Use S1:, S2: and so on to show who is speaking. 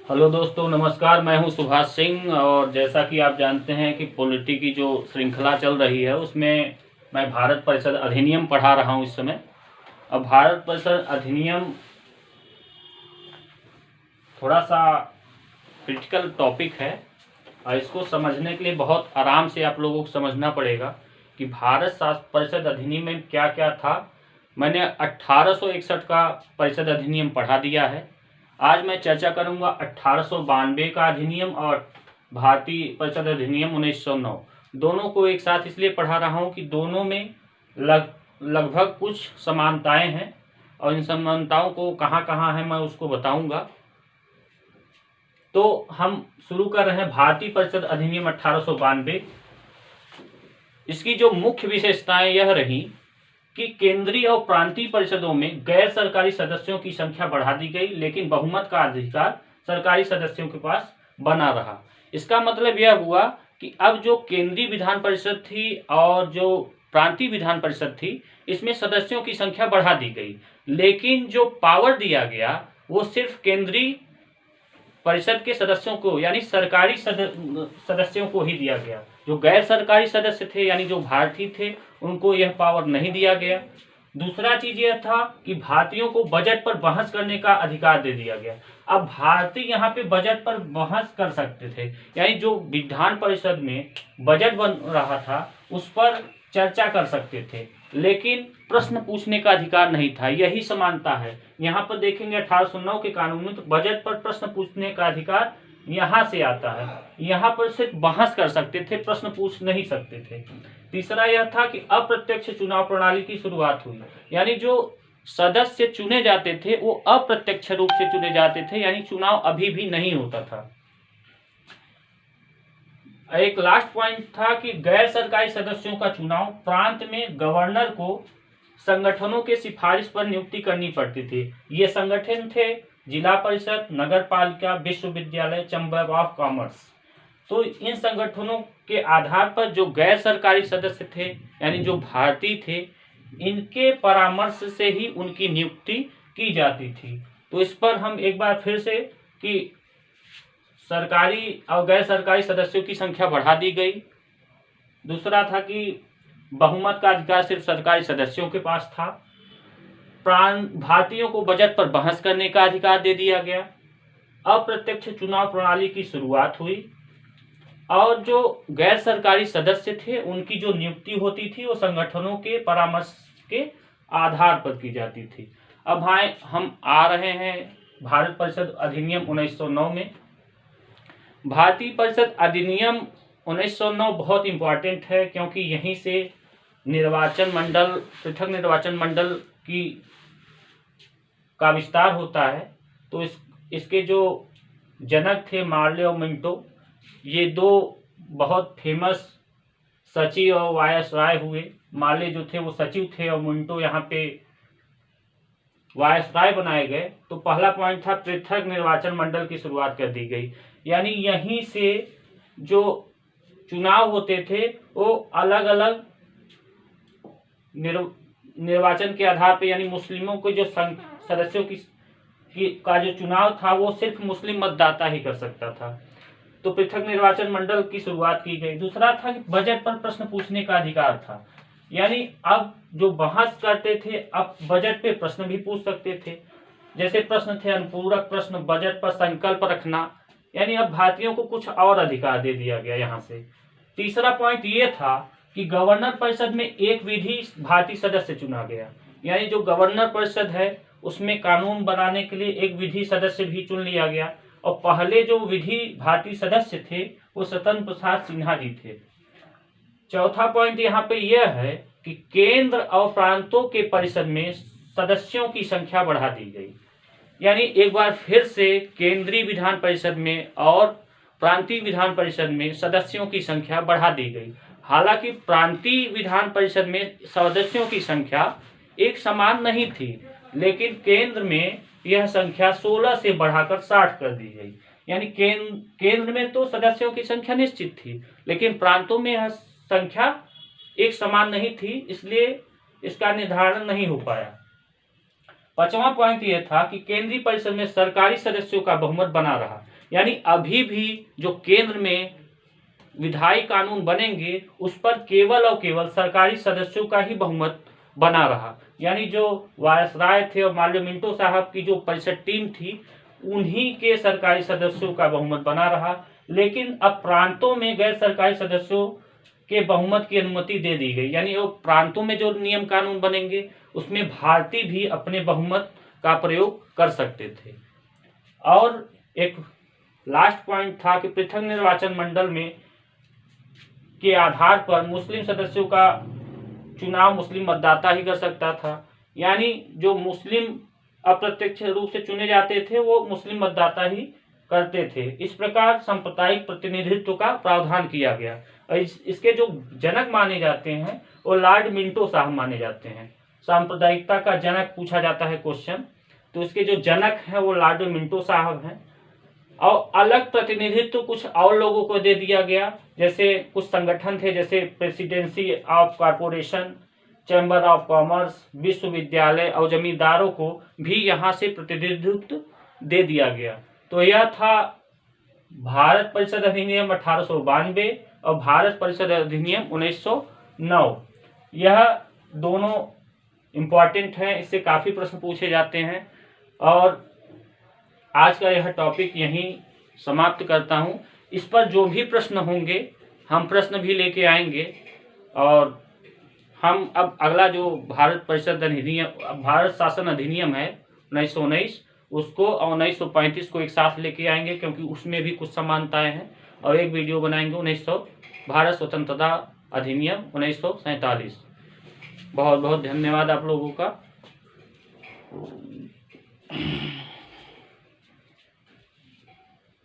S1: Hello दोस्तों, नमस्कार। मैं हूं सुभाष सिंह और जैसा कि आप जानते हैं कि पॉलिटी की जो श्रृंखला चल रही है उसमें मैं भारत परिषद अधिनियम पढ़ा रहा हूं इस समय। अब भारत परिषद अधिनियम थोड़ा सा क्रिटिकल टॉपिक है और इसको समझने के लिए बहुत आराम से आप लोगों को समझना पड़ेगा कि भारत परिषद अधिनियम में क्या क्या था। मैंने 1861 का परिषद अधिनियम पढ़ा दिया है। आज मैं चर्चा करूंगा 1892 का अधिनियम और भारतीय परिषद अधिनियम 1909। दोनों को एक साथ इसलिए पढ़ा रहा हूं कि दोनों में लगभग कुछ समानताएं हैं और इन समानताओं को कहां कहां है मैं उसको बताऊंगा। तो हम शुरू कर रहे हैं भारतीय परिषद अधिनियम 1892। इसकी जो मुख्य विशेषताएं यह रही कि केंद्रीय और प्रांतीय परिषदों में गैर सरकारी सदस्यों की संख्या बढ़ा दी गई, लेकिन बहुमत का अधिकार सरकारी सदस्यों के पास बना रहा। इसका मतलब यह हुआ कि अब जो केंद्रीय विधान परिषद थी और जो प्रांतीय विधान परिषद थी, इसमें सदस्यों की संख्या बढ़ा दी गई, लेकिन जो पावर दिया गया वो सिर्फ केंद्रीय परिषद के सदस्यों को यानी सरकारी सदस्यों को ही दिया गया। जो गैर सरकारी सदस्य थे यानी जो भारतीय थे उनको यह पावर नहीं दिया गया। दूसरा चीज यह था कि भारतीयों को बजट पर बहस करने का अधिकार दे दिया गया। अब भारतीय यहाँ पे बजट पर बहस कर सकते थे, यानी जो विधान परिषद में बजट बन रहा था उस पर चर्चा कर सकते थे, लेकिन प्रश्न पूछने का अधिकार नहीं था। यही समानता है। यहाँ पर देखेंगे 1809 के कानून में तो बजट पर प्रश्न पूछने का अधिकार यहाँ से आता है। यहाँ पर सिर्फ बहस कर सकते थे, प्रश्न पूछ नहीं सकते थे। तीसरा यह था कि अप्रत्यक्ष चुनाव प्रणाली की शुरुआत हुई, यानी जो सदस्य चुने जाते थे वो अप्रत्यक्ष रूप से चुने जाते थे, यानी चुनाव अभी भी नहीं होता था। एक लास्ट पॉइंट था कि गैर सरकारी सदस्यों का चुनाव प्रांत में गवर्नर को संगठनों के सिफारिश पर नियुक्ति करनी पड़ती थी। ये संगठन थे जिला परिषद, नगर पालिका, विश्वविद्यालय, चैम्बर ऑफ कॉमर्स। तो इन संगठनों के आधार पर जो गैर सरकारी सदस्य थे यानी जो भारतीय थे, इनके परामर्श से ही उनकी नियुक्ति की जाती थी। तो इस पर हम एक बार फिर से कि सरकारी और गैर सरकारी सदस्यों की संख्या बढ़ा दी गई। दूसरा था कि बहुमत का अधिकार सिर्फ सरकारी सदस्यों के पास था। भारतीयों को बजट पर बहस करने का अधिकार दे दिया गया। अप्रत्यक्ष चुनाव प्रणाली की शुरुआत हुई और जो गैर सरकारी सदस्य थे उनकी जो नियुक्ति होती थी वो संगठनों के परामर्श के आधार पर की जाती थी। अब हम आ रहे हैं भारत परिषद अधिनियम 1909 में। भारतीय परिषद अधिनियम 1909 बहुत इंपॉर्टेंट है क्योंकि यहीं से निर्वाचन मंडल, पृथक निर्वाचन मंडल का विस्तार होता है। तो इसके जो जनक थे मार्ले और मिंटो, ये दो बहुत फेमस सचिव और वायसराय हुए। मार्ले जो थे वो सचिव थे और मिंटो यहाँ पे वायसराय बनाए गए। तो पहला पॉइंट था पृथक निर्वाचन मंडल की शुरुआत कर दी गई, यानी यहीं से जो चुनाव होते थे वो अलग अलग निर्वाचन के आधार पर, यानी मुस्लिमों को जो सदस्यों का जो चुनाव था वो सिर्फ मुस्लिम मतदाता ही कर सकता था। तो पृथक निर्वाचन मंडल की शुरुआत की गई। दूसरा था कि बजट पर प्रश्न पूछने का अधिकार था, यानी अब जो बहस करते थे अब बजट पे प्रश्न भी पूछ सकते थे। जैसे प्रश्न थे अनुपूरक प्रश्न, बजट पर संकल्प रखना, यानी अब भारतीयों को कुछ और अधिकार दे दिया गया यहाँ से। तीसरा पॉइंट ये था कि गवर्नर परिषद में एक विधि भारतीय सदस्य चुना गया, यानी जो गवर्नर परिषद है उसमें कानून बनाने के लिए एक विधि सदस्य भी चुन लिया गया। और पहले जो विधि भारतीय सदस्य थे वो स्वतंत्र प्रसाद सिन्हा जी थे। चौथा पॉइंट यहाँ पे यह है कि केंद्र और प्रांतों के परिषद में सदस्यों की संख्या बढ़ा दी गई, यानी एक बार फिर से केंद्रीय विधान परिषद में और प्रांतीय विधान परिषद में सदस्यों की संख्या बढ़ा दी गई। हालांकि प्रांतीय विधान परिषद में सदस्यों की संख्या एक समान नहीं थी, लेकिन केंद्र में यह संख्या 16 से बढ़ाकर 60 कर दी गई। यानी केंद्र में तो सदस्यों की संख्या निश्चित थी, लेकिन प्रांतों में यह संख्या एक समान नहीं थी, इसलिए इसका निर्धारण नहीं हो पाया। पांचवा पॉइंट यह था कि केंद्रीय परिषद में सरकारी सदस्यों का बहुमत बना रहा, यानी अभी भी जो केंद्र में विधायी कानून बनेंगे उस पर केवल और केवल सरकारी सदस्यों का ही बहुमत बना रहा। यानी जो वायसराय थे और मालवीय मिंटो साहब की जो परिषद टीम थी उन्हीं के सरकारी सदस्यों का बहुमत बना रहा। लेकिन अब प्रांतों में गैर सरकारी सदस्यों के बहुमत की अनुमति दे दी गई। यानी वो प्रांतों में जो नियम कानून बनेंगे उसमें भारतीय भी अपने बहुमत का प्रयोग कर सकते थे। और एक लास्ट पॉइंट था कि पृथक निर्वाचन मंडल में के आधार पर मुस्लिम सदस्यों का चुनाव मुस्लिम मतदाता ही कर सकता था। यानी जो मुस्लिम अप्रत्यक्ष रूप से चुने जाते थे वो मुस्लिम मतदाता ही करते थे। इस प्रकार सांप्रदायिक प्रतिनिधित्व का प्रावधान किया गया। और इसके जो जनक माने जाते हैं वो लॉर्ड मिंटो साहब माने जाते हैं। सांप्रदायिकता का जनक पूछा जाता है क्वेश्चन, तो इसके जो जनक हैं वो लॉर्ड मिंटो साहब हैं। और अलग प्रतिनिधित्व कुछ और लोगों को दे दिया गया, जैसे कुछ संगठन थे जैसे presidency of corporation, chamber of commerce, विश्वविद्यालय और जमींदारों को भी यहाँ से प्रतिनिधित्व दे दिया गया। तो यह था भारत परिषद अधिनियम 1892 और भारत परिषद अधिनियम 1909। यह दोनों इम्पॉर्टेंट हैं, इससे काफ़ी प्रश्न पूछे जाते हैं। और आज का यह टॉपिक यहीं समाप्त करता हूं। इस पर जो भी प्रश्न होंगे हम प्रश्न भी लेके आएंगे। और हम अब अगला जो भारत परिषद अधिनियम, भारत शासन अधिनियम है 1919 उसको और 1935 को एक साथ लेके आएंगे, क्योंकि उसमें भी कुछ समानताएं हैं। और एक वीडियो बनाएंगे 1900 भारत स्वतंत्रता अधिनियम 1947। बहुत बहुत धन्यवाद आप लोगों का।